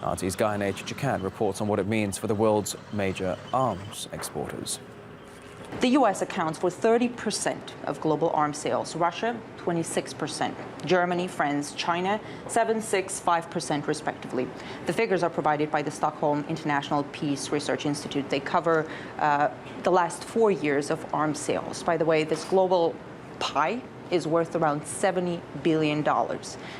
RT's Ganesh Chakad reports on what it means for the world's major arms exporters. The U.S. accounts for 30% of global arms sales, Russia 26%, Germany, France, China 7%, 6%, 5% respectively. The figures are provided by the Stockholm International Peace Research Institute. They cover the last 4 years of arms sales. By the way, this global pie is worth around $70 billion.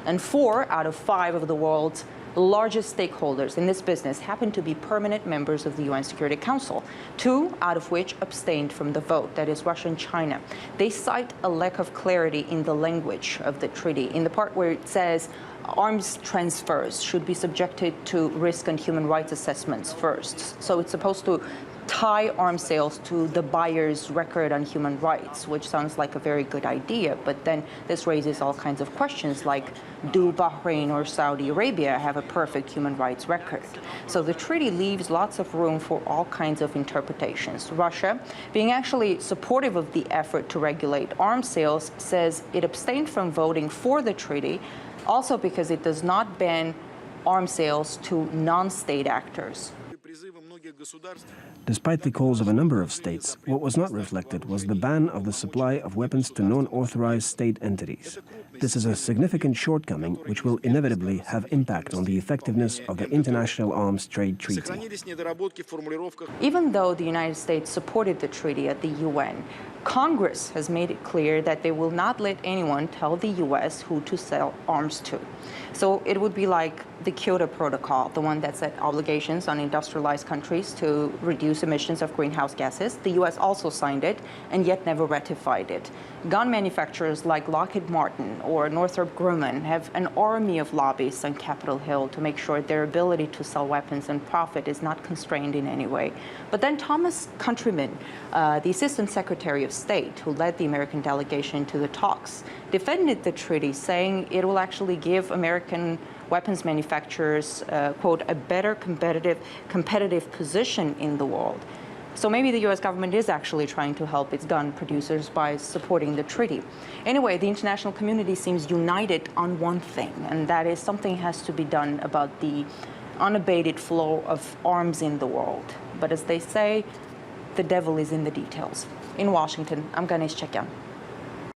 And 4 out of 5 of the world's largest stakeholders in this business happen to be permanent members of the UN Security Council, 2 out of which abstained from the vote, that is Russia and China. They cite a lack of clarity in the language of the treaty, in the part where it says arms transfers should be subjected to risk and human rights assessments first. So it's supposed to tie arms sales to the buyer's record on human rights, which sounds like a very good idea, but then this raises all kinds of questions like, do Bahrain or Saudi Arabia have a perfect human rights record? So the treaty leaves lots of room for all kinds of interpretations. Russia, being actually supportive of the effort to regulate arms sales, says it abstained from voting for the treaty, also because it does not ban arms sales to non-state actors. Despite the calls of a number of states, what was not reflected was the ban of the supply of weapons to non-authorized state entities. This is a significant shortcoming which will inevitably have impact on the effectiveness of the International Arms Trade Treaty. Even though the United States supported the treaty at the UN, Congress has made it clear that they will not let anyone tell the U.S. who to sell arms to. So it would be like the Kyoto Protocol, the one that set obligations on industrialized countries to reduce emissions of greenhouse gases. The U.S. also signed it and yet never ratified it. Gun manufacturers like Lockheed Martin or Northrop Grumman have an army of lobbyists on Capitol Hill to make sure their ability to sell weapons and profit is not constrained in any way. But then Thomas Countryman, the Assistant Secretary of State who led the American delegation to the talks, defended the treaty, saying it will actually give American weapons manufacturers, quote, a better competitive position in the world. So maybe the U.S. government is actually trying to help its gun producers by supporting the treaty. Anyway, the international community seems united on one thing, and that is something has to be done about the unabated flow of arms in the world. But as they say, the devil is in the details. In Washington, I'm Ganesh Chakad.